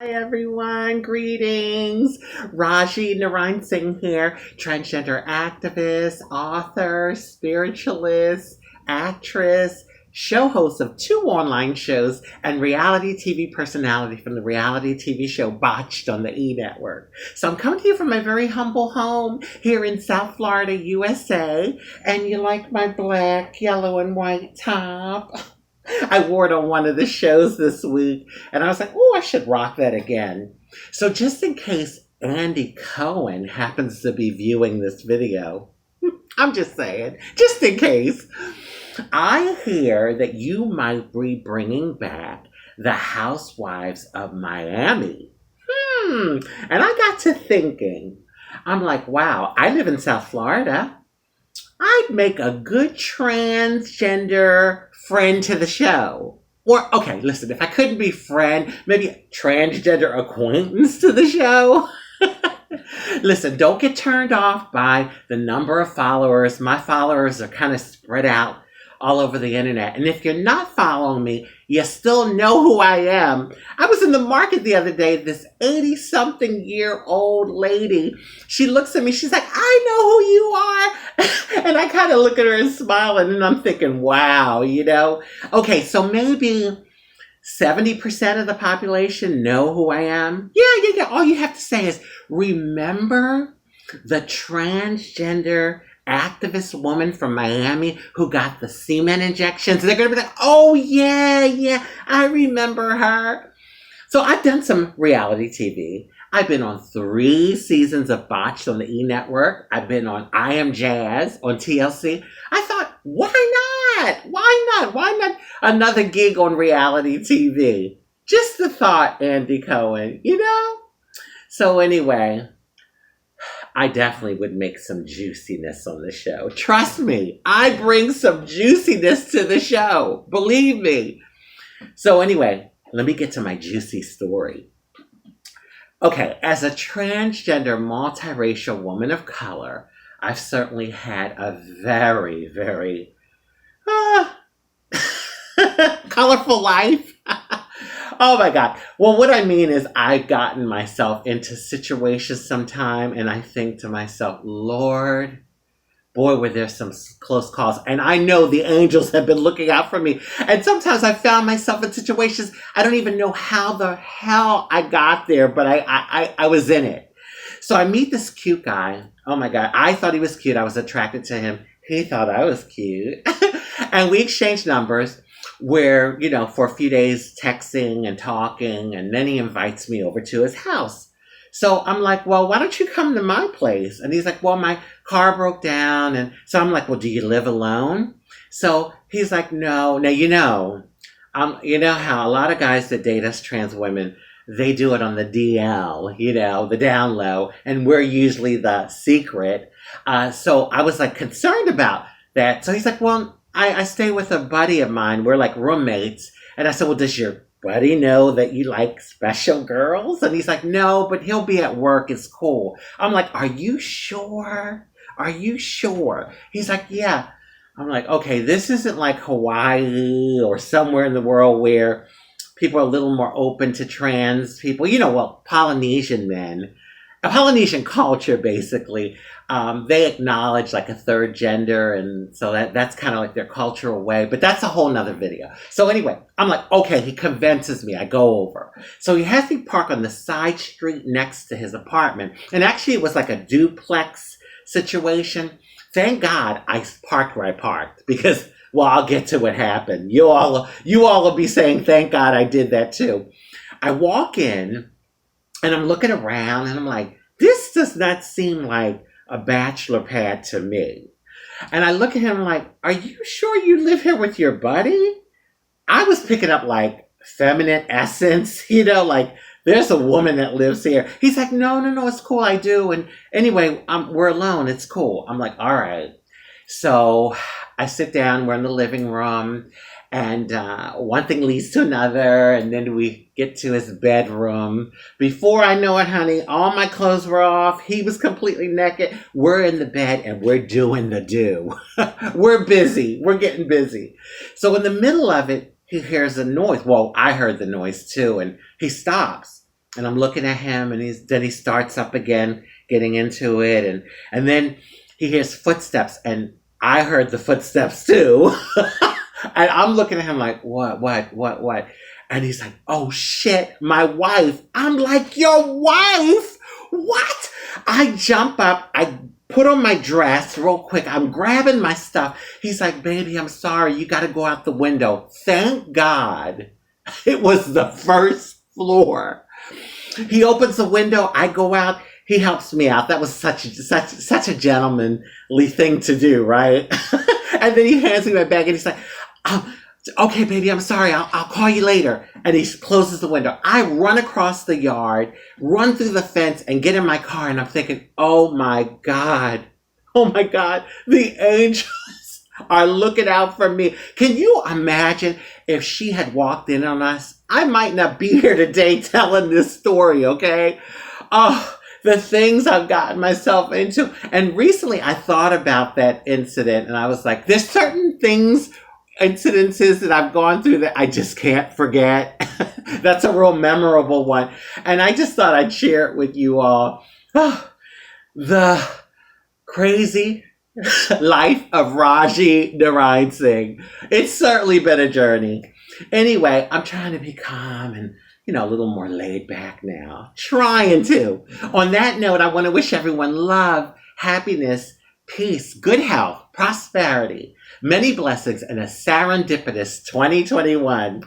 Hi everyone, greetings. Rajee Narinesingh here, transgender activist, author, spiritualist, actress, show host of two online shows, and reality TV personality from the reality TV show Botched on the E Network. So I'm coming to you from my very humble home here in South Florida, USA, and you like my black, yellow, and white top? I wore it on one of the shows this week, and I was like, oh, I should rock that again. So, just in case Andy Cohen happens to be viewing this video, I'm just saying, just in case, I hear that you might be bringing back the Housewives of Miami. And I got to thinking, I'm like, wow, I live in South Florida. I'd make a good transgender friend to the show. Or, okay, listen, if I couldn't be friend, maybe transgender acquaintance to the show. Listen, don't get turned off by the number of followers. My followers are kind of spread out all over the internet. And if you're not following me, you still know who I am. I was in the market the other day, this 80-something-year-old lady. She looks at me, she's like, I know who you are. And I kind of look at her and smile, and then I'm thinking, wow, Okay, so maybe 70% of the population know who I am. Yeah. All you have to say is, remember the transgender activist woman from Miami who got the semen injections? They're going to be like, oh, yeah, I remember her. So I've done some reality TV. I've been on 3 seasons of Botched on the E Network. I've been on I Am Jazz on TLC. I thought, why not? Why not another gig on reality TV? Just the thought, Andy Cohen, So anyway, I definitely would make some juiciness on the show. Trust me, I bring some juiciness to the show. Believe me. So anyway, let me get to my juicy story. Okay, as a transgender, multiracial woman of color, I've certainly had a very, very colorful life. Oh my God. Well, what I mean is I've gotten myself into situations sometime, and I think to myself, Lord, boy, were there some close calls. And I know the angels have been looking out for me. And sometimes I found myself in situations, I don't even know how the hell I got there, but I was in it. So I meet this cute guy. Oh my God. I thought he was cute. I was attracted to him. He thought I was cute. And we exchanged numbers where, for a few days texting and talking. And then he invites me over to his house. So I'm like, well, why don't you come to my place? And he's like, well, my car broke down. And so I'm like, well, do you live alone? So he's like, no. Now, you know how a lot of guys that date us trans women, they do it on the DL, the down low. And we're usually the secret. So I was like concerned about that. So he's like, well, I stay with a buddy of mine. We're like roommates. And I said, well, does your buddy know that you like special girls? And he's like, no, but he'll be at work. It's cool. I'm like, are you sure? Are you sure? He's like, yeah. I'm like, okay, this isn't like Hawaii or somewhere in the world where people are a little more open to trans people. Polynesian men. A Polynesian culture, basically, they acknowledge like a third gender, and so that's kind of like their cultural way, but that's a whole nother video. So anyway, I'm like, okay, he convinces me. I go over. So he has me park on the side street next to his apartment, and actually it was like a duplex situation. Thank God I parked where I parked, because, well, I'll get to what happened. You all will be saying, thank God I did that too. I walk in, and I'm looking around, and I'm like, this does not seem like a bachelor pad to me. And I look at him like, are you sure you live here with your buddy? I was picking up like feminine essence, like there's a woman that lives here. He's like, no, it's cool, I do. And anyway, we're alone, it's cool. I'm like, all right. So I sit down, we're in the living room, and one thing leads to another, and then we get to his bedroom. Before I know it, honey, all my clothes were off. He was completely naked. We're in the bed, and we're doing the do. We're busy. We're getting busy. So in the middle of it, he hears a noise. Well, I heard the noise too, and he stops. And I'm looking at him, and he starts up again, getting into it, and then he hears footsteps, and I heard the footsteps too. And I'm looking at him like, what? And he's like, oh shit, my wife. I'm like, your wife? What? I jump up, I put on my dress real quick. I'm grabbing my stuff. He's like, baby, I'm sorry. You got to go out the window. Thank God it was the first floor. He opens the window. I go out. He helps me out. That was such a gentlemanly thing to do, right? And then he hands me my bag and he's like, okay, baby, I'm sorry. I'll call you later. And he closes the window. I run across the yard, run through the fence, and get in my car. And I'm thinking, oh my God, the angels are looking out for me. Can you imagine if she had walked in on us? I might not be here today telling this story, okay? Oh, the things I've gotten myself into. And recently I thought about that incident, and I was like, there's certain incidences that I've gone through that I just can't forget. That's a real memorable one. And I just thought I'd share it with you all. Oh, the crazy life of Rajee Narinesingh. It's certainly been a journey. Anyway, I'm trying to be calm and, a little more laid back now. Trying to. On that note, I want to wish everyone love, happiness, peace, good health, prosperity, many blessings, and a serendipitous 2021.